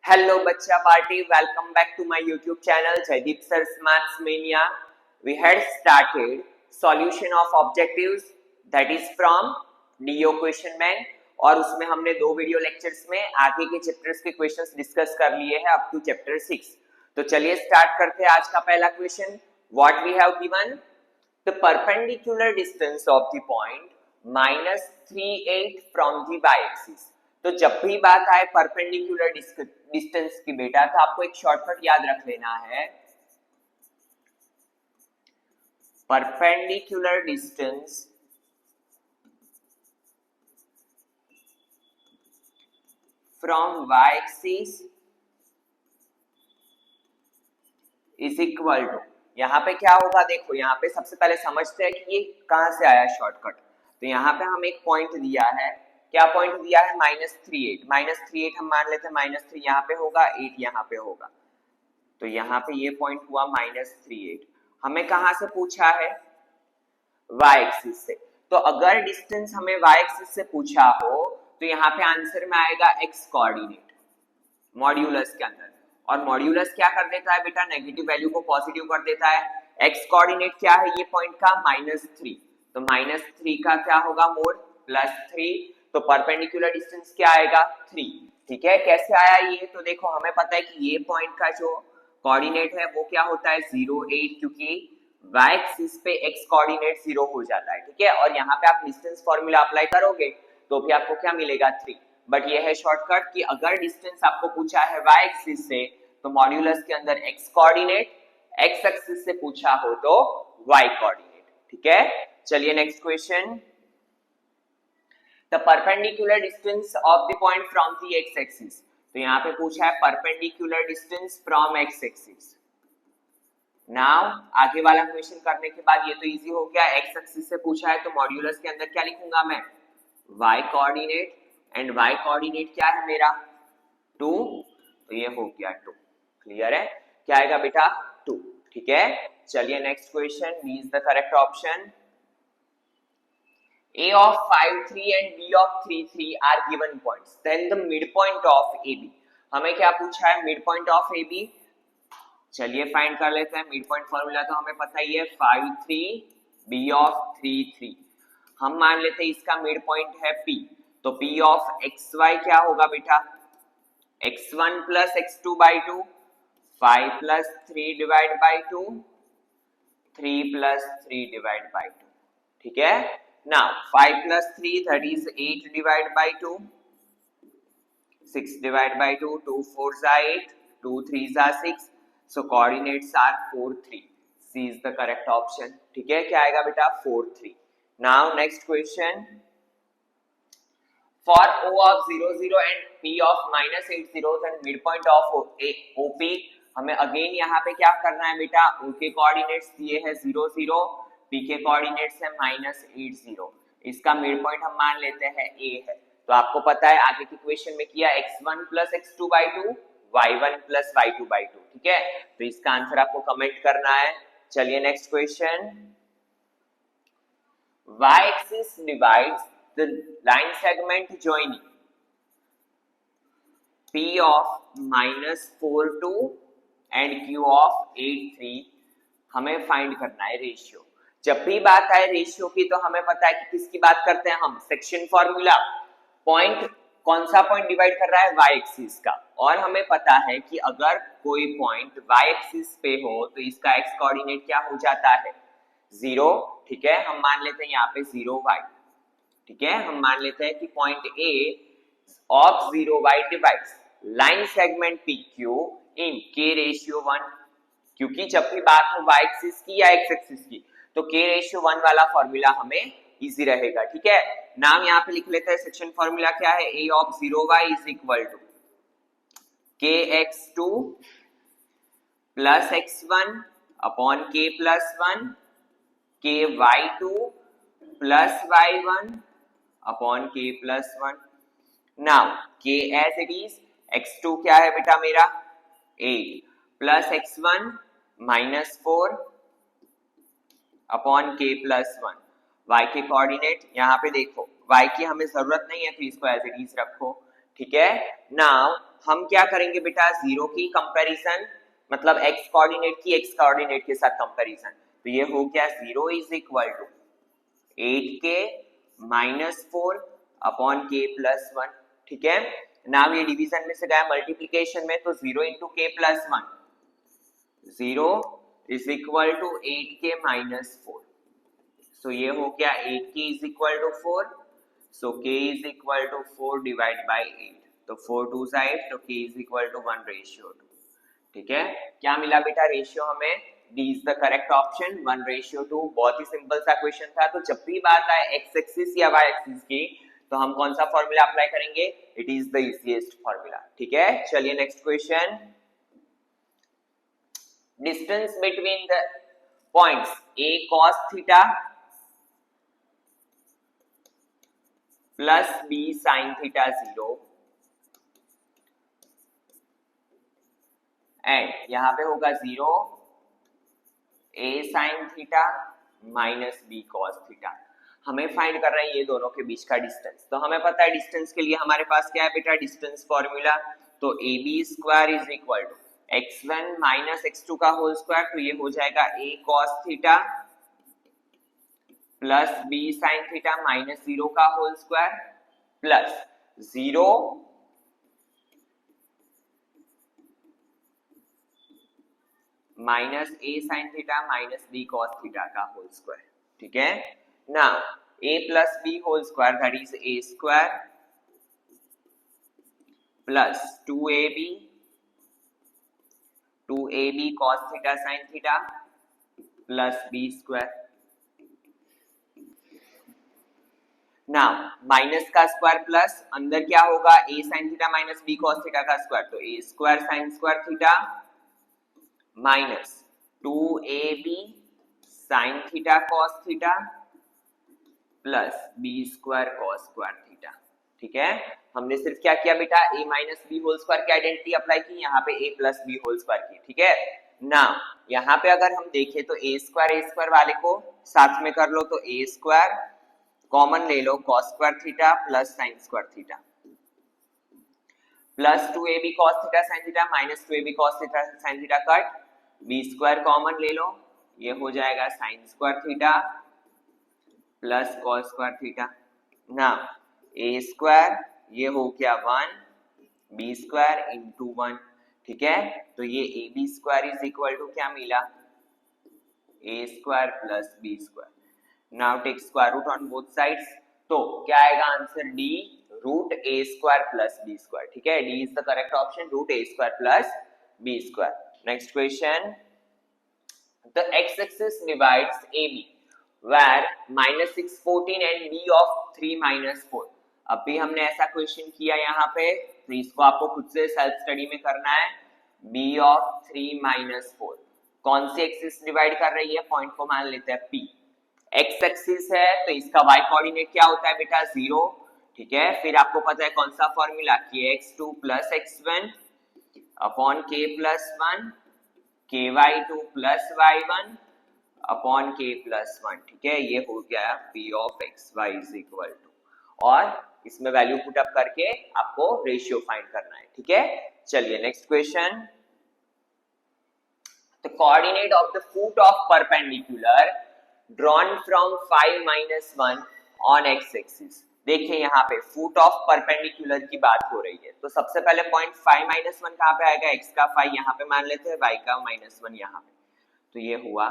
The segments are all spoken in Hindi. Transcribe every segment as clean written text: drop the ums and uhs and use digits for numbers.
Hello Bacha Party, welcome back to my YouTube channel Jaideep Sir's Maths Mania. We had started solution of objectives that is from DO question bank और उसमें हमने दो वीडियो लेक्चर्स में आगे के चैप्टर्स के क्वेश्चंस डिस्कस कर लिए हैं अप टू चैप्टर 6। तो चलिए स्टार्ट करते हैं आज का पहला question. What we have given the perpendicular distance of the point -38 from the y axis. तो जब भी बात आए परपेंडिकुलर डिस्टेंस की बेटा तो आपको एक शॉर्टकट याद रख लेना है, perpendicular distance from y axis is equal to, यहां पे क्या होगा देखो, यहाँ पे सबसे पहले समझते हैं कि ये कहां से आया शॉर्टकट। तो यहाँ पे हम एक पॉइंट दिया है, क्या पॉइंट दिया है -38 हम मान लेते हैं -3 यहाँ पे होगा, 8 यहाँ पे होगा, तो यहाँ पे ये पॉइंट हुआ -38। हमें कहां से पूछा है, y एक्सिस से। तो अगर डिस्टेंस हमें y एक्सिस से पूछा हो तो यहाँ पे आंसर में आएगा x कोऑर्डिनेट मॉड्यूलस के अंदर, और मॉड्यूलस क्या कर देता है बेटा, नेगेटिव वैल्यू को पॉजिटिव कर देता है। x कोऑर्डिनेट क्या है ये पॉइंट का, -3, तो -3 का क्या होगा मोड +3, तो परपेंडिकुलर डिस्टेंस क्या आएगा 3। ठीक है, कैसे आया ये, तो देखो हमें पता है कि ये पॉइंट का जो कोऑर्डिनेट है वो क्या होता है 0, 8, क्योंकि y एक्सिस पे x कोऑर्डिनेट 0 हो जाता है। ठीक है, और यहाँ पे आप डिस्टेंस फॉर्मूला अप्लाई करोगे तो भी आपको क्या मिलेगा 3। बट ये है शॉर्टकट कि अगर डिस्टेंस आपको पूछा है y एक्सिस से तो मॉड्यूलस के अंदर x कोऑर्डिनेट, x एक्सिस से पूछा हो तो y कोऑर्डिनेट। ठीक है, चलिए next question. The perpendicular distance of the point from the x axis, तो यहाँ पे पूछा है perpendicular distance from x axis। Now आगे वाला क्वेश्चन करने के बाद ये तो इजी हो गया, x एक्सिस से पूछा है तो मॉड्यूलस के अंदर क्या लिखूंगा मैं, y coordinate, and y coordinate क्या है मेरा 2, तो ये हो गया 2। क्लियर है, क्या आएगा बेटा 2। ठीक है, चलिए next question, B is the correct option. A of 5, 3 and B of 3, 3 are given points. Then the midpoint of AB. हमें क्या पूछा है, midpoint of AB। चलिए फाइंड कर लेते हैं। midpoint फॉर्मूला तो हमें पता ही है 5, 3, B of 3, 3। हम मान लेते हैं इसका midpoint है P, तो P of XY क्या होगा बेटा, x1 plus x2 by 2, 5 plus 3 divide by 2, 3 plus 3 divide by 2। ठीक है, now 5 plus 3 that is 8 divided by 2, 6 divided by 2, 2 4s are 8, 2 3s are 6, so coordinates are 4 3, C is the correct option। ठीक है, क्या आएगा बेटा 4 3। now next question, for O of 0 0 and P of -8 zeros and midpoint of OP, हमें अगेन यहाँ पे क्या करना है बेटा, O के कोऑर्डिनेट्स दिए हैं 0 0, P के कोऑर्डिनेट्स है -8 0, इसका मिड पॉइंट हम मान लेते हैं A है। तो आपको पता है आगे के क्वेश्चन में किया x1 plus x2 by 2, y1 plus y2 by 2। ठीक है, तो इसका आंसर आपको कमेंट करना है। चलिए next question, y axis divides the line segment joining P of -4 2 and Q of 8 3। हमें फाइंड करना है रेशियो। जब भी बात आए रेशियो की तो हमें पता है कि किसकी बात करते हैं हम, सेक्शन फॉर्मूला। पॉइंट कौन सा पॉइंट डिवाइड कर रहा है, y एक्सिस का, और हमें पता है कि अगर कोई पॉइंट y एक्सिस पे हो तो इसका x कोऑर्डिनेट क्या हो जाता है 0। ठीक है, हम मान लेते हैं यहाँ पे 0 y। ठीक है, हम मान लेते हैं कि point A of 0 y divides line segment PQ in K ratio 1, क्योंकि जब भी बात हो y एक्सिस की या x एक्सिस की तो K रेशियो 1 वाला फॉर्मूला हमें इजी रहेगा। ठीक है, नाम यहाँ पे लिख लेते हैं, सेक्शन फॉर्मूला क्या है, A of 0 y is equal to kx2 plus x1 upon k plus 1, ky2 plus y1 upon k plus 1। Now k as it is, x2 क्या है बेटा मेरा 8 plus x1 -4 upon k plus 1। y के कोऑर्डिनेट यहाँ पे देखो, y की हमें जरूरत नहीं है तो इसको एज इट इज रखो। ठीक है, नाउ हम क्या करेंगे बेटा, जीरो की कंपैरिजन मतलब एक्स कोऑर्डिनेट की एक्स कोऑर्डिनेट के साथ कंपैरिजन, तो ये हो गया 0 is equal to 8k minus 4 upon k plus 1। ठीक है, नाउ ये डिवीजन में से गया मल्टीप्लीकेशन में, तो 0 into k plus 1, 0 is equal to 8k minus 4। So ये हो गया 8k is equal to 4, so k is equal to 4 divide by 8, तो 4 2 साइड, तो k is equal to 1 ratio 2। ठीक है, क्या मिला बेटा रेशियो हमें, D is the correct option 1 ratio 2। बहुत ही सिंपल सा क्वेश्चन था। तो जब भी बात आए एक्स एक्सिस या वाई एक्सिस की, तो हम कौन सा फॉर्मूला अप्लाई करेंगे, it is the easiest formula. ठीक है, चलिए next question, distance between the points a cos theta plus b sin theta 0 and यहां पे होगा 0 a sin theta minus b cos theta. हमें फाइंड कर रहा है ये दोनों के बीच का डिस्टेंस। तो हमें पता है डिस्टेंस के लिए हमारे पास क्या है बेटा, डिस्टेंस फॉर्मूला, तो ab square is equal to x1 minus x2 का होल स्क्वायर, तो ये हो जाएगा a cos theta plus b sin theta minus 0 का whole square plus 0 minus a sin theta minus b cos theta का होल स्क्वायर। ठीक है, now a plus b whole square that is a square plus 2ab cos theta sin theta plus b square. Now minus का स्क्वायर प्लस अंदर क्या होगा, a sin theta minus b cos theta का स्क्वायर, तो a square sin square theta minus 2ab sin theta cos theta plus b square cos square theta. ठीक है, हमने सिर्फ क्या किया बेटा, a minus b whole square की आइडेंटिटी अप्लाई की, यहाँ पे a plus b whole square की। ठीक है, ना यहाँ पे अगर हम देखें तो a स्क्वायर वाले को साथ में कर लो, तो a स्क्वायर कॉमन ले लो cos square theta plus sin square theta plus 2ab cos theta sin theta minus 2ab cos theta sin theta cut, b square common ले लो, ये हो जाएगा sin square theta plus cos square theta. ना a स्क्वायर ये हो गया 1, b स्क्वायर इंटू 1। ठीक है, तो ये ab square is equal to क्या मिला, a square plus b square. Now take square root on both sides, तो क्या आएगा answer, d root a square plus b square. ठीक है, d is the correct option, root a square plus b square. Next question, the x-axis divides AB where -6 14 and b of 3 minus 4। अभी हमने ऐसा क्वेश्चन किया यहाँ पे, तो इसको आपको खुद से सेल्फ स्टडी में करना है। b of 3 minus 4 कौन सी एक्सिस डिवाइड कर रही है, पॉइंट को मान लेते हैं p। x एक्सिस है तो इसका y कोऑर्डिनेट क्या होता है बेटा, 0। ठीक है, फिर आपको पता है कौन सा formula, kx2 plus x1 upon k plus 1 ky2 plus y1 upon k plus 1। ठीक है, ये हो गया p of xy is equal to, और इसमें वैल्यू पुट अप करके आपको रेशियो फाइंड करना है। ठीक है, चलिए next question, the coordinate of the foot of perpendicular drawn from 5 minus 1 on x axis. देखिए यहाँ पे फुट ऑफ परपेंडिकुलर की बात हो रही है, तो सबसे पहले पॉइंट 5 minus 1 कहाँ पे आएगा, x का 5 यहाँ पे मान लेते हैं, y का -1 यहाँ पे, तो ये हुआ।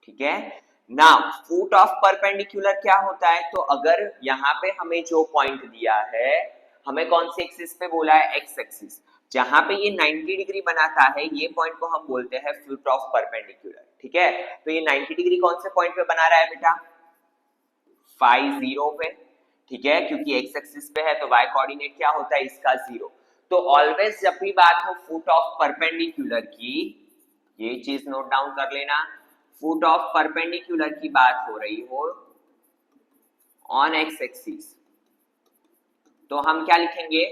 ठीक है, नाउ फुट ऑफ परपेंडिकुलर क्या होता है, तो अगर यहाँ पे हमें जो पॉइंट दिया है, हमें कौन सी एक्सिस पे बोला है, x एक्सिस, जहां पे ये 90 डिग्री बनाता है, ये पॉइंट को हम बोलते हैं फुट ऑफ परपेंडिकुलर। ठीक है, तो ये 90 डिग्री कौन से पॉइंट पे बना रहा है बेटा, 5 0 पे। ठीक है, क्योंकि x एक्सिस पे है तो y कोऑर्डिनेट क्या होता है इसका, 0। तो ऑलवेज जब भी बात हो फुट ऑफ परपेंडिकुलर की, ये चीज नोट डाउन कर लेना, फुट ऑफ परपेंडिकुलर की बात हो रही हो ऑन x एक्सिस, तो हम क्या लिखेंगे,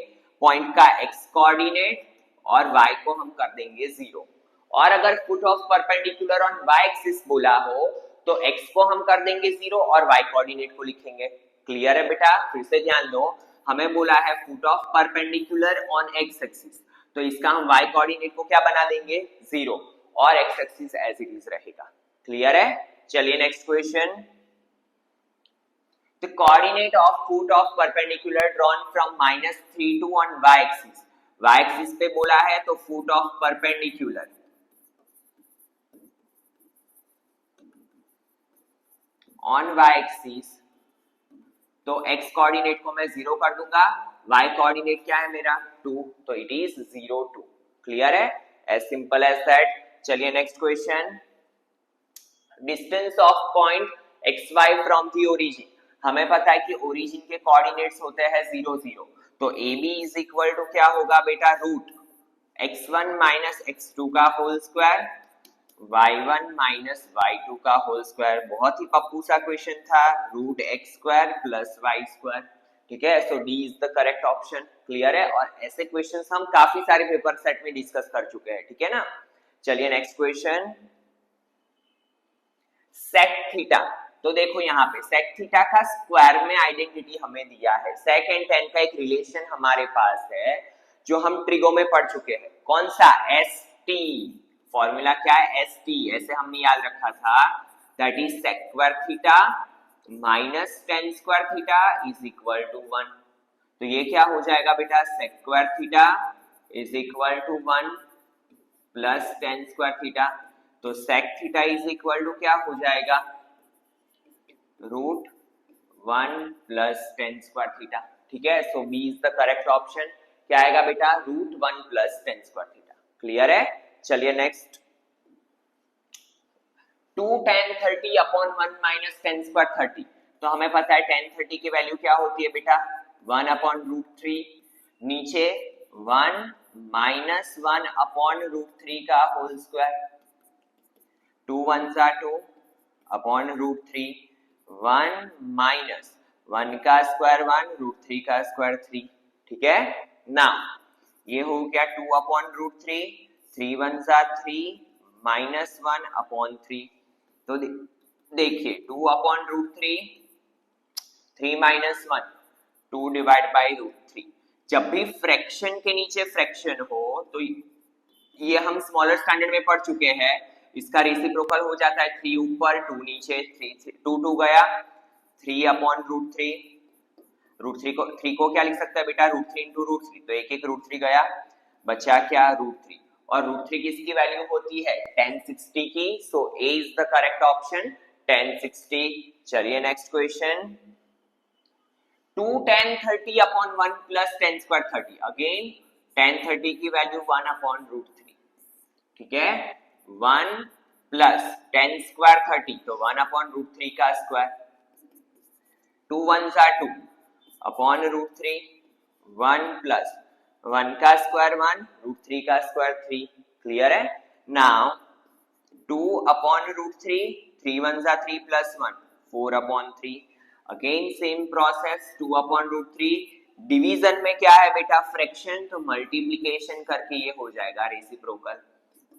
पॉइंट का x कोऑर्डिनेट और y को हम कर देंगे 0। और अगर foot of perpendicular on y axis बोला हो तो x को हम कर देंगे 0 और y कोऑर्डिनेट को लिखेंगे। क्लियर है बेटा, फिर से ध्यान दो, हमें बोला है foot of perpendicular on x axis, तो इसका हम y कोऑर्डिनेट को क्या बना देंगे 0 और x axis as it is रहेगा। क्लियर है? चलिए next question. The coordinate of foot of perpendicular drawn from -3 to on y axis, y axis पे बोला है तो foot of perpendicular on y axis, तो x कोऑर्डिनेट को मैं 0 कर दूंगा, y कोऑर्डिनेट क्या है मेरा 2, तो इट इज 0 2। क्लियर है? As simple as that. चलिए next question. Distance of point xy from the origin, हमें पता है कि ओरिजिन के कोऑर्डिनेट्स होते हैं 0 0, तो AB इज इक्वल टू क्या होगा बेटा रूट x1 माइनस x2 का whole square y1 minus y2 का होल स्क्वायर। बहुत ही पप्पू सा क्वेश्चन था, root x square plus y square. ठीक है, so d is the correct option. Clear है? और ऐसे क्वेश्चंस हम काफी सारे पेपर सेट में डिस्कस कर चुके हैं। ठीक है ना? चलिए नेक्स्ट क्वेश्चन। सेक थीटा, तो देखो यहाँ पे सेक थीटा का स्क्वायर में आइडेंटिटी हमें दिया है। सेक एंड टेन का एक रिलेशन हमारे पास है जो हम ट्रिगो में पढ़ चुके हैं। कौन सा? S T. फॉर्मूला क्या है? S t. ऐसे हमने याद रखा था, that is sec square theta minus tan square theta is equal to 1। तो ये क्या हो जाएगा बेटा? Sec square theta is equal to 1 plus tan square theta. तो sec theta is equal to क्या हो जाएगा? Root 1 plus tan square theta. ठीक है, so b is the correct option. क्या आएगा बेटा? Root 1 plus tan square theta. Clear है? चलिए next. 2 tan 30 upon 1 minus tan square 30, तो हमें पता है tan 30 की वैल्यू क्या होती है बेटा? 1 अपॉन रूट 3, नीचे 1 माइनस 1 अपॉन रूट 3 का whole square, 2 1 2 upon root 3, 1 minus 1 का स्क्वायर 1 रूट 3 का स्क्वायर 3। ठीक है ना? ये हो गया 2 अपॉन रूट 3, 3 1 3 माइनस 1 अपॉन 3। तो देखिए 2 upon root 3, 3 minus 1, 2 divide by root 3। जब भी फ्रैक्शन के नीचे फ्रैक्शन हो तो ये हम स्मॉलर स्टैंडर्ड में पढ़ चुके हैं, इसका रेसिप्रोकल हो जाता है 3 ऊपर 2 नीचे, 2 2 गया 3 अपॉन रूट 3। रूट 3 को क्या लिख सकता है बेटा? रूट 3 इंटू रूट 3, तो एक एक रूट 3 गया, बचा क्या? रूट 3। और रूट 3 किसकी वैल्यू होती है? tan 60 की। So A is the correct option, tan 60। चलिए next question. 2 tan 30 upon 1 plus tan square 30, again tan 30 की वैल्यू 1 अपॉन रूट 3। ठीक है, 1 प्लस टेन स्क्वायर 30, तो 1 अपॉन रूट 3 का स्क्वायर, 2 1 2 अपॉन रूट 3, 1 प्लस 1 का स्क्वायर 1 रूट 3 का स्क्वायर 3। क्लियर है? Now 2 upon root 3, 3 1 3 plus 1, 4 upon 3। Again same process, 2 upon root 3, division में क्या है बेटा? फ्रैक्शन, तो मल्टीप्लीकेशन करके ये हो जाएगा रेसिप्रोकल।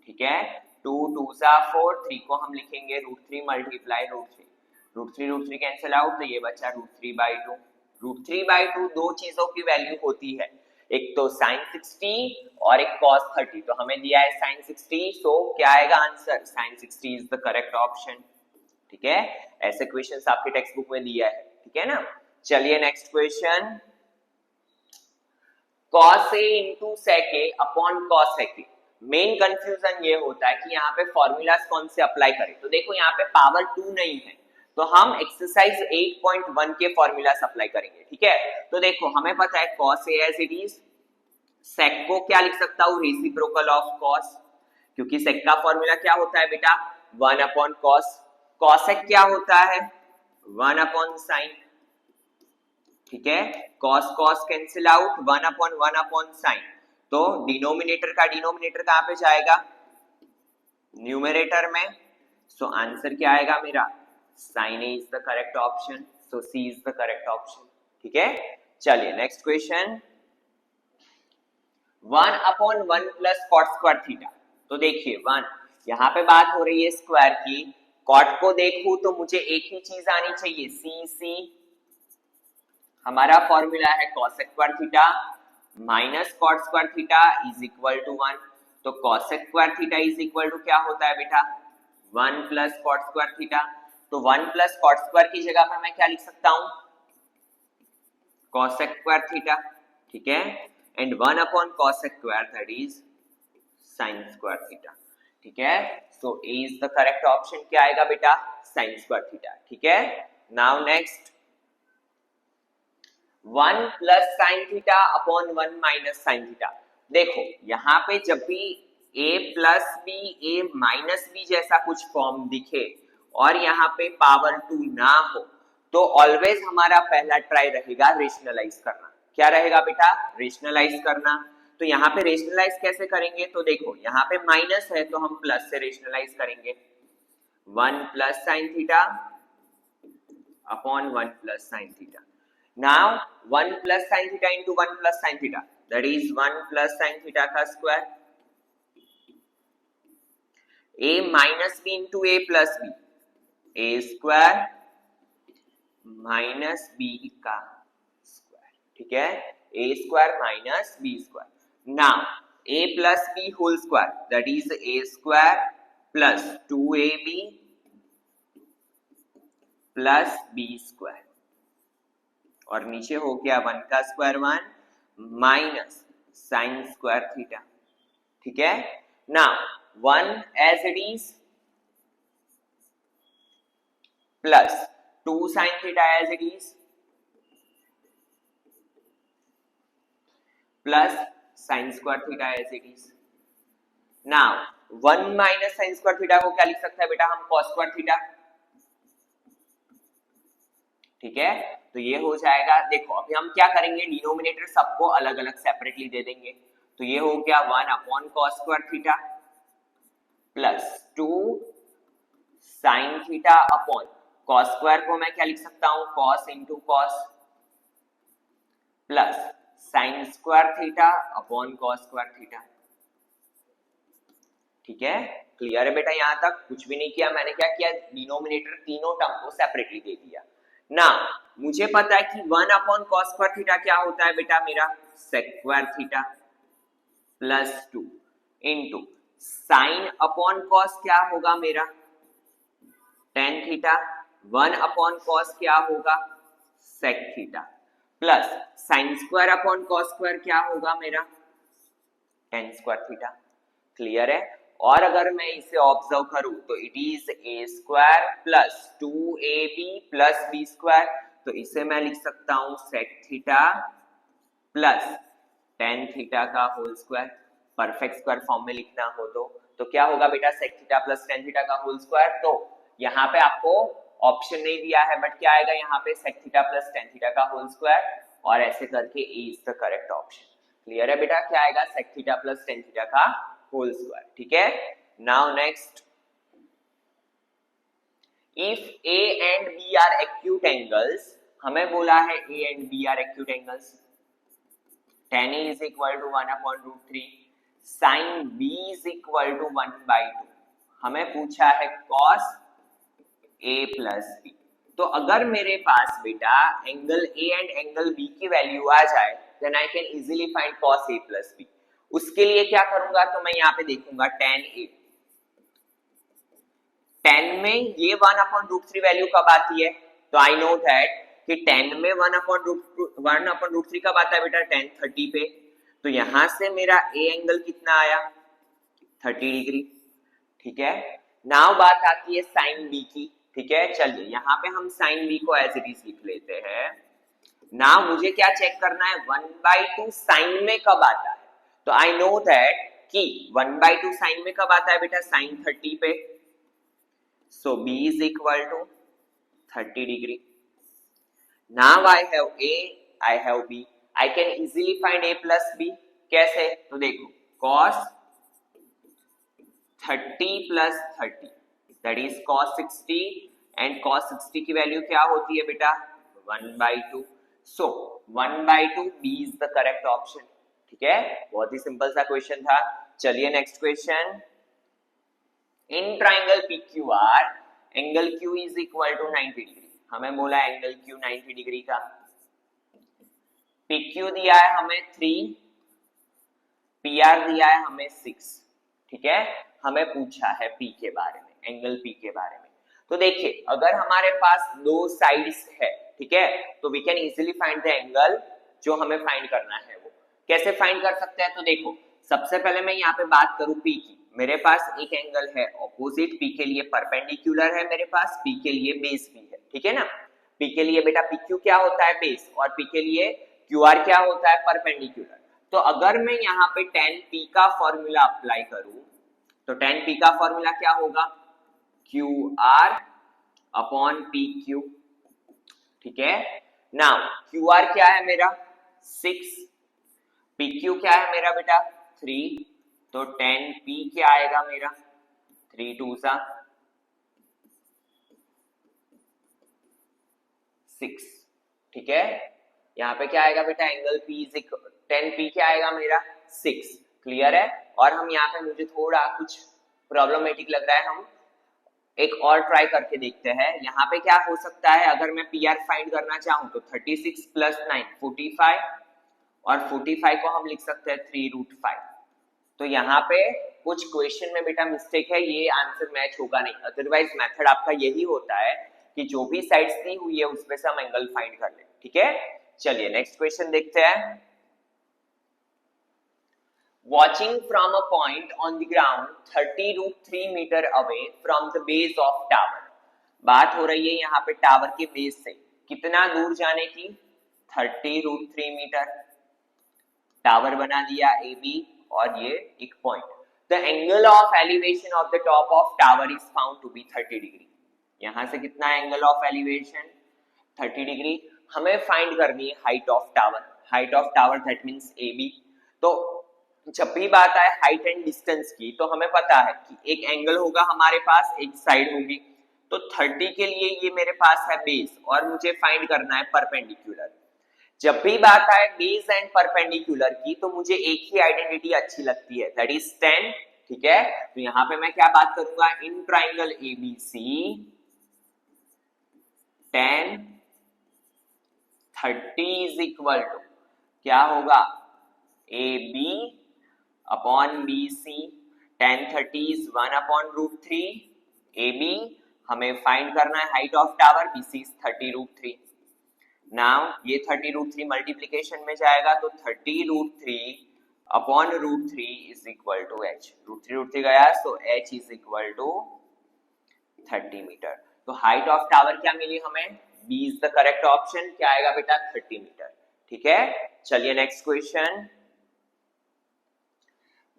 ठीक है, 2 2 4, 3 को हम लिखेंगे root 3 multiply root 3, root 3 cancel out, तो ये बचा रूट 3/2। रूट 3/2 दो चीजों की वैल्यू होती है, एक तो sin 60 और एक cos 30। तो हमें दिया है sin 60, सो क्या आएगा answer? sin 60 is the correct option. ठीक है, ऐसे क्वेश्चंस आपके टेक्स्ट बुक में दिया है। ठीक है ना? चलिए next question. cos a into sec a upon cos sec a। Main confusion ये होता है कि यहाँ पे फॉर्मूलाज कौन से अप्लाई करें। तो देखो यहाँ पे पावर 2 नहीं है, तो हम एक्सरसाइज 8.1 के फॉर्मूलाज अप्लाई करेंगे। ठीक है, तो देखो हमें पता है cos a as it is, sec को क्या लिख सकता हूँ? रेसिप्रोकल ऑफ cos, क्योंकि sec का फॉर्मूला क्या होता है बेटा? 1 अपॉन cos। cos sec क्या होता है? 1 अपॉन sin। ठीक है, cos cos cancel out, 1 upon sin, तो डिनोमिनेटर का डिनोमिनेटर कहां पे जाएगा? न्यूमरेटर में। सो आंसर क्या आएगा मेरा? sin a is the correct option, so C is the correct option. ठीक है, चलिए next question. 1 upon 1 plus cot square theta. तो देखिए 1, यहां पे बात हो रही है स्क्वायर की, कॉट को देखूं तो मुझे एक ही चीज आनी चाहिए, सी सी, हमारा फॉर्मूला है cosec square theta minus cot square theta is equal to 1। तो cosec square theta is equal to क्या होता है बेटा 1 प्लस कॉट स्क्वायर थीटा। तो 1 प्लस कॉट स्क्वायर की जगह पर मैं क्या लिख सकता हूं cosec स्क्वायर थीटा, ठीक है, and 1 upon cosec square that is sin square theta, ठीक है। So A is the correct option, क्या आएगा बेटा sin स्क्वायर थीटा, ठीक है। Now next 1 plus sine theta upon 1 minus sine theta. देखो यहाँ पे जब भी a plus B A minus B जैसा कुछ फॉर्म दिखे और यहाँ पे पावर 2 ना हो तो ऑलवेज हमारा पहला ट्राई रहेगा रेशनलाइज करना। क्या रहेगा बेटा रेशनलाइज करना। तो यहाँ पे रेशनलाइज कैसे करेंगे, तो देखो यहाँ पे माइनस है तो हम प्लस से रेशनलाइज करेंगे। 1 plus sine theta upon 1 plus sine theta. Now 1 plus sin theta into 1 plus sin theta that is 1 plus sin theta का square a minus b into a plus b a square minus b का स्क्वायर, ठीक है, a square minus b square. Now a plus b whole square that is a square plus 2ab plus b square और नीचे हो गया 1 का square 1 minus sine square theta, ठीक है। Now 1 as it is plus 2 sine theta as it is plus sine square theta as it is. Now 1 minus sine square theta को क्या लिख सकते हैं बेटा हम कॉस स्क्वायर थीटा, ठीक है। तो ये हो जाएगा। देखो अभी हम क्या करेंगे डिनोमिनेटर सबको अलग अलग सेपरेटली दे देंगे। तो ये हो गया 1 upon cos square theta plus 2 sine theta upon cos square को मैं क्या लिख सकता हूं cos into cos plus sine square theta upon cos square theta, ठीक है। क्लियर है बेटा, यहां तक कुछ भी नहीं किया मैंने। क्या किया डिनोमिनेटर तीनों टर्म को सेपरेटली दे दिया ना। मुझे पता है कि 1 अपॉन कॉस स्क्वायर थीटा क्या होता है बेटा मेरा sec square theta plus 2 into sine upon cos क्या होगा मेरा टेन थीटा 1 अपॉन कॉस क्या होगा sec theta plus sine square upon cos square क्या होगा मेरा टेन स्क्वायर थीटा। क्लियर है। और अगर मैं इसे ऑब्जर्व करूं तो it is a square plus 2ab plus b square. तो इसे मैं लिख सकता हूं sec theta plus tan theta का whole square. Perfect square form में लिखना हो तो क्या होगा बेटा sec theta plus tan theta का होल स्क्वायर। तो यहाँ पे आपको ऑप्शन नहीं दिया है बट क्या आएगा यहाँ पे sec theta plus tan theta का होल स्क्वायर और ऐसे करके A is the correct option. Clear है बेटा, क्या आएगा sec theta plus tan theta का होल स्क्वायर, ठीक है। Now next if A and B are acute angles, हमें बोला है A and B are acute angles, tan A is equal to 1 upon root 3, sin B is equal to 1/2। हमें पूछा है cos A plus B। तो अगर मेरे पास बेटा angle A and angle B की वैल्यू आ जाए then I can easily find cos A plus B। उसके लिए क्या करूंगा तो मैं यहाँ पे देखूंगा tan A। tan में ये 1 upon root 3 वैल्यू कब आती है तो आई नो दैट कि tan में 1 upon root 3 कब आता है बेटा tan 30 पे। तो यहां से मेरा A एंगल कितना आया 30 डिग्री, ठीक है। नाउ बात आती है sin B की, ठीक है। चलिए यहाँ पे हम sin B को एज इट इज लिख लेते हैं। नाउ मुझे क्या चेक करना है 1/2 sin में कब आता है तो आई नो दैट कि 1/2 sin में कब आता है बेटा sin 30 पे। So B is equal to 30 degree. Now I have A, I have B. I can easily find A plus B. कैसे तो देखो cos 30 plus 30 that is cos 60 and cos 60 की वैल्यू क्या होती है बेटा 1/2। So 1/2 B is the correct option, ठीक है। बहुत ही सिंपल सा क्वेश्चन था। चलिए next question. In triangle PQR angle Q is equal to 90 degree. हमें बोला एंगल Q 90 डिग्री का PQ दिया है हमें 3, PR दिया है हमें 6, ठीक है। हमें पूछा है P के बारे में, एंगल P के बारे में। तो देखिए अगर हमारे पास दो साइड्स है, ठीक है, तो we can easily find the angle जो हमें फाइंड करना है। वो कैसे फाइंड कर सकते हैं, तो देखो सबसे पहले मैं यहाँ पे बात करूं P की, मेरे पास एक एंगल है ऑपोजिट, P के लिए परपेंडिकुलर है, मेरे पास P के लिए बेस भी है, ठीक है ना। P के लिए बेटा PQ क्या होता है, बेस, और P के लिए QR क्या होता है, परपेंडिकुलर। तो अगर मैं यहाँ पे tan P का फॉर्मूला अप्लाई करूं, तो tan P का फॉर्मूला क्या होगा, QR अपॉन PQ, ठीक है। नाउ QR क्या है मेरा 6, PQ क्या है मेरा बेटा 3, तो tan P क्या आएगा मेरा 3 2 6, ठीक है। यहाँ पे क्या आएगा बेटा angle P is equal, tan P क्या आएगा मेरा 6, क्लियर है। और हम यहाँ पे, मुझे थोड़ा कुछ प्रॉब्लमेटिक लग रहा है, हम एक और ट्राई करके देखते हैं। यहाँ पे क्या हो सकता है, अगर मैं PR फाइंड करना चाहूँ तो 36 प्लस 9 45, और 45 को हम लिख सकते हैं 3√5। तो यहाँ पे कुछ क्वेश्चन में बेटा मिस्टेक है, ये आंसर मैच होगा नहीं। अदरवाइज मेथड आपका यही होता है कि जो भी साइड्स दी हुई है उसमें से हम एंगल फाइंड कर लें, ठीक है। चलिए नेक्स्ट क्वेश्चन देखते हैं। Watching from a point on the ground 30√3 meter away from the base of tower, बात हो रही है यहाँ पे टावर के बेस से कितना दूर जाने की, 30√3 मीटर। टावर बना दिया AB और ये एक point. The angle of elevation of the top of tower is found to be 30 degree. यहाँ से कितना एंगल ऑफ एलिवेशन 30 डिग्री। हमें फाइंड करनी है height of tower, height of tower that means AB। तो जब भी बात आए हाइट एंड डिस्टेंस की, तो हमें पता है कि एक एंगल होगा हमारे पास, एक साइड होगी। तो 30 के लिए ये मेरे पास है बेस, और मुझे फाइंड करना है परपेंडिकुलर। जब भी बात आए बेस एंड परपेंडिकुलर की, तो मुझे एक ही आइडेंटिटी अच्छी लगती है, दैट इज tan, ठीक है। तो यहाँ पे मैं क्या बात करूंगा, in triangle ABC tan 30 is equal to क्या होगा, AB upon BC, tan 30 is 1/√3, AB हमें फाइंड करना है height of tower, BC is 30√3। Now ये 30√3 मल्टीप्लीकेशन में जाएगा, तो 30√3 upon √3 is equal to H। √3 गया, तो H is equal to 30 metre. तो हाइट ऑफ टावर क्या मिली हमें, B is the correct option. क्या आएगा बेटा 30 मीटर, ठीक है। चलिए next question.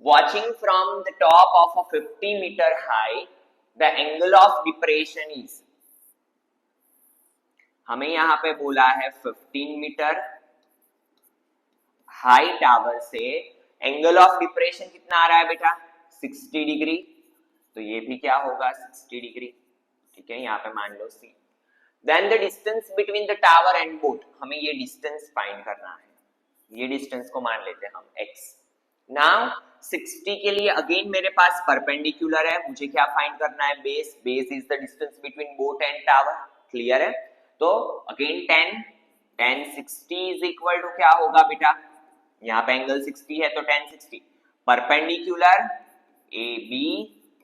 Watching from the top of a 50 meter high, the angle of depression is, हमें यहाँ पे बोला है 15 मीटर हाई टावर से एंगल ऑफ डिप्रेशन कितना आ रहा है बेटा 60 डिग्री। तो ये भी क्या होगा 60 डिग्री, ठीक है। यहाँ पे मान लो C। Then the distance between the tower and boat, हमें ये डिस्टेंस फाइंड करना है, ये डिस्टेंस को मान लेते हैं हम x। नाउ 60 के लिए अगेन मेरे पास परपेंडिकुलर है, मुझे क्या फाइंड करना है, base. Base is the distance between boat and tower, clear है। तो again tan 60 is equal to क्या होगा बेटा, यहाँ पे एंगल 60 है तो tan 60 perpendicular AB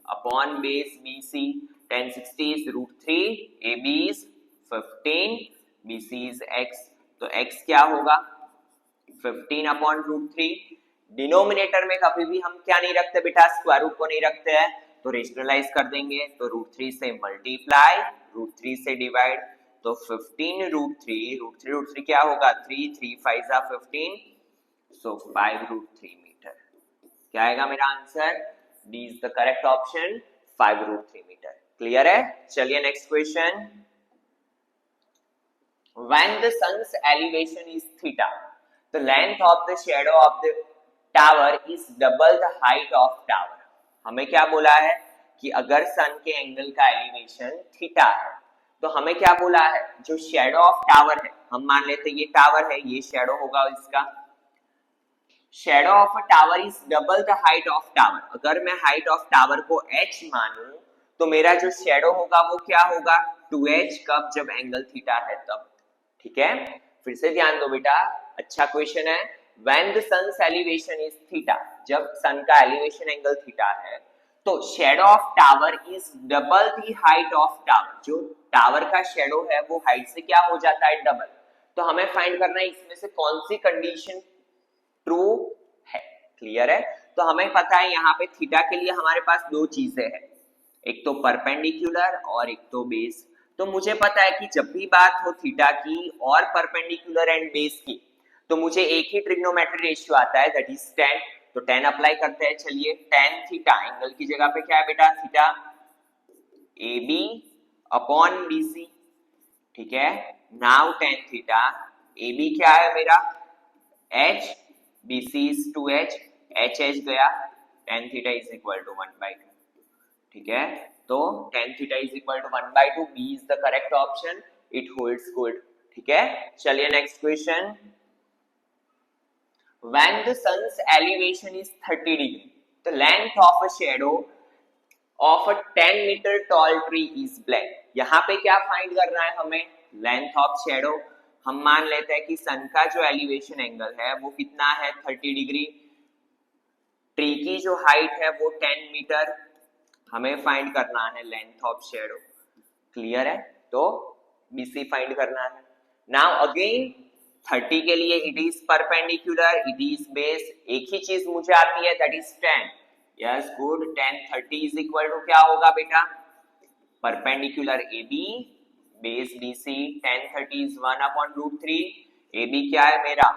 upon base BC। tan 60 is √3, AB is 15, BC is x। तो x क्या होगा 15 अपॉन √3। डिनोमिनेटर में कभी भी हम क्या नहीं रखते बेटा, स्क्वायर रूट को नहीं रखते हैं, तो रेशनलाइज कर देंगे। तो √3 से मल्टीप्लाई, √3 से डिवाइड, तो 15 √3 क्या होगा 3 3 5 15, सो 5√3 मीटर। क्या आएगा मेरा answer, D is the correct option, 5√3 metre. Clear है। चलिए next question. When the sun's elevation is theta, the length of the shadow of the tower is double the height of tower। हमें क्या बोला है कि अगर सन के एंगल का एलिवेशन थीटा है, तो हमें क्या बोला है, जो शेडो ऑफ टावर है, हम मान लेते हैं ये टावर है, ये शेडो होगा इसका। Shadow of a tower is double the height of tower. अगर मैं हाइट ऑफ टावर को h मानूं, तो मेरा जो शेडो होगा वो क्या होगा 2h। कब, जब एंगल थीटा है तब, ठीक है। फिर से ध्यान दो बेटा, अच्छा क्वेश्चन है। When the sun's elevation is theta, जब सन का एलिवेशन एंगल थीटा है तो shadow of tower is double the height of tower, जो टावर का शेडो है वो हाइट से क्या हो जाता है, डबल। तो हमें फाइंड करना है इसमें से कौन सी कंडीशन ट्रू है। क्लियर है। तो हमें पता है यहाँ पे थीटा के लिए हमारे पास दो चीजें हैं, एक तो परपेंडिकुलर और एक तो बेस। तो मुझे पता है कि जब भी बात हो थीटा की और परपेंडिकुलर एंड बेस की तो मुझे एक ही ट्रिग्नोमेट्री रेशियो आता है, दैट इज 10। तो 10 अप्लाई करते हैं। चलिए tan थीटा, एंगल की जगह पे क्या है बेटा, theta A B upon B C. ठीक है। Now tan theta A B क्या है मेरा h, B C is 2h, h गया, tan theta is equal to 1/2। ठीक है। तो tan theta is equal to 1/2, B is the correct option, it holds good. ठीक है। चलिए next question. When the sun's elevation is 30 degree, the length of a shadow of a 10 meter tall tree is black. यहाँ पे क्या फाइंड करना है हमें, लेंथ ऑफ शेडो। हम मान लेते हैं कि सन का जो एलिवेशन एंगल है वो कितना है, 30 डिग्री। ट्री की जो हाइट है वो 10 मीटर। हमें फाइंड करना है लेंथ ऑफ शेडो। क्लियर है। तो बीसी फाइंड करना है। नाउ अगेन 30 के लिए it is perpendicular, it is base. एक ही चीज मुझे आती है, that is 10। Yes good. tan 30 is equal to क्या होगा बेटा, perpendicular A B, base B C. tan 30 is 1/√3। A B क्या है मेरा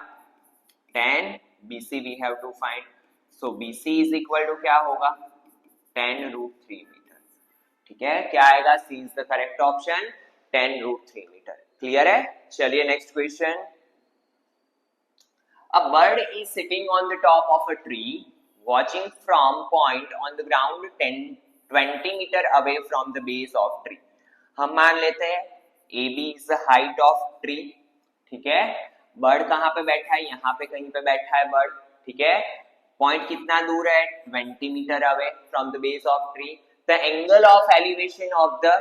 10, B C we have to find. So B C is equal to क्या होगा 10√3 मीटर। ठीक है। क्या आएगा, C is the correct option, 10√3 metre. Clear है। चलिए next question. A bird is sitting on the top of a tree, watching from point on the ground 20 meter away from the base of tree. हम मान लेते हैं AB is the height of tree। ठीक है। बर्ड कहाँ पे बैठा है, यहाँ पे कहीं पे बैठा है बर्ड। ठीक है। पॉइंट कितना दूर है, 20 metre away from the base of tree. The angle of elevation of the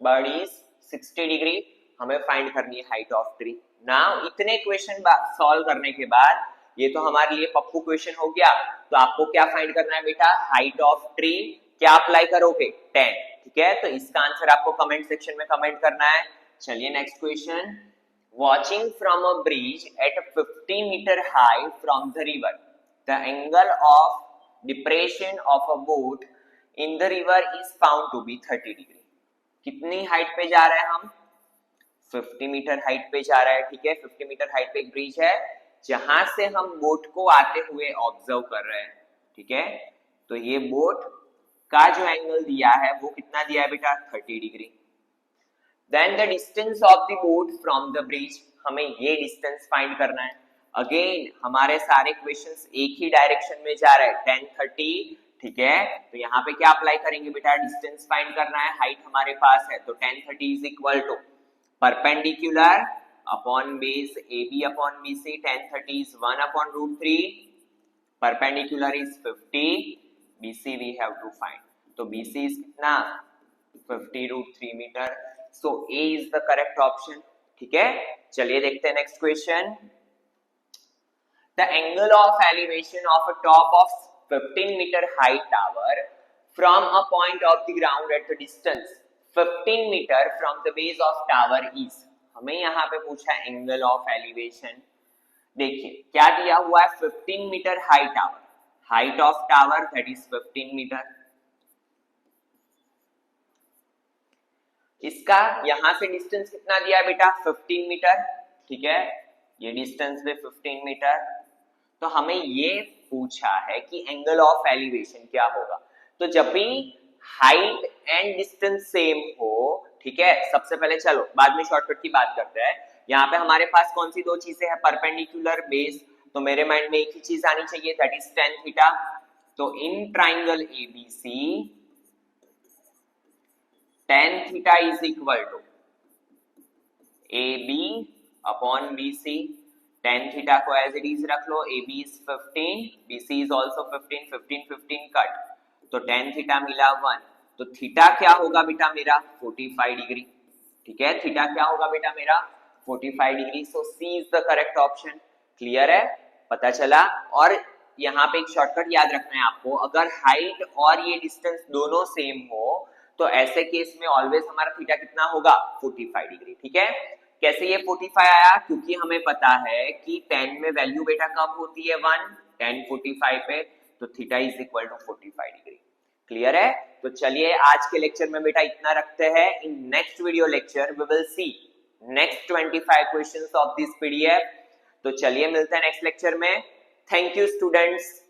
bird is 60 degree. हमें फाइंड करनी है हाइट ऑफ ट्री। नाउ इतने क्वेश्चन सॉल्व करने के बाद ये तो हमारे लिए पप्पू क्वेश्चन हो गया। तो आपको क्या फाइंड करना है बेटा, हाइट ऑफ ट्री। क्या अप्लाई करोगे, 10। ठीक है। तो इसका आंसर आपको कमेंट सेक्शन में कमेंट करना है। चलिए next question. Watching from a bridge at 50 metre high from the river, the angle of depression of a boat in the river is found to be 30 degree. कितनी हाइट पे जा रहे हैं हम, 50 मीटर हाइट पे जा रहा है। ठीक है। 50 मीटर हाइट पे एक ब्रिज है जहां से हम बोट को आते हुए ऑब्जर्व कर रहे हैं। ठीक है। तो ये बोट का जो एंगल दिया है वो कितना दिया है बेटा, 30 degree. Then the distance of the boat from the bridge, हमें ये डिस्टेंस फाइंड करना है। अगेन हमारे सारे क्वेश्चंस एक ही डायरेक्शन में जा रहे हैं, 10 30। ठीक है। तो यहाँ पे क्या अप्लाई करेंगे बेटा, डिस्टेंस फाइंड करना है, हाइट हमारे पास है। तो 10 30 is equal to perpendicular upon base AB upon BC, tan 30 is 1/√3, perpendicular is 50, BC we have to find. तो BC is कितना 50√3 metre. So A is the correct option। ठीक है। चलिए देखते हैं next question. The angle of elevation of a top of 15 meter high tower from a point of the ground at the distance 15 metre from the base of tower is. हमें यहाँ पे पूछा एंगल ऑफ एलिवेशन। देखिए क्या दिया हुआ है, 15 metre high tower, height of tower that is 15 metre. इसका यहां से डिस्टेंस कितना दिया है बेटा, 15 मीटर। ठीक है। ये डिस्टेंस भी 15 मीटर। तो हमें ये पूछा है कि एंगल ऑफ एलिवेशन क्या होगा। तो जब भी हाइट एंड डिस्टेंस सेम हो, ठीक है, सबसे पहले चलो बाद में शॉर्टकट की बात करते हैं। यहाँ पे हमारे पास कौन सी दो चीजें हैं, परपेंडिकुलर बेस। तो मेरे माइंड में एक ही चीज आनी चाहिए, दैट इज tan थीटा। तो in triangle ABC tan theta is equal to AB upon BC। tan theta को एज इट इज रख लो, AB is 15, BC is also 15, 15 15 cut, तो tan थीटा मिला 1। तो थीटा क्या होगा बेटा मेरा 45 डिग्री। ठीक है। थीटा क्या होगा बेटा मेरा 45 degree, so C is the correct option. Clear है, पता चला। और यहाँ पे एक शॉर्टकट याद रखना है आपको, अगर हाइट और ये डिस्टेंस दोनों सेम हो तो ऐसे केस में ऑलवेज हमारा थीटा कितना होगा, 45 डिग्री। ठीक है, कैसे ये 45 आया, क्योंकि हमें पता है कि tan में वैल्यू बेटा कब होती है 1, tan 45 पे, तो theta is equal to 45 degree. Clear है, तो चलिए आज के लेक्चर में बेटा इतना रखते हैं। In next video lecture we will see next 25 questions of this PDF. तो चलिए मिलते हैं नेक्स्ट लेक्चर में। Thank you students.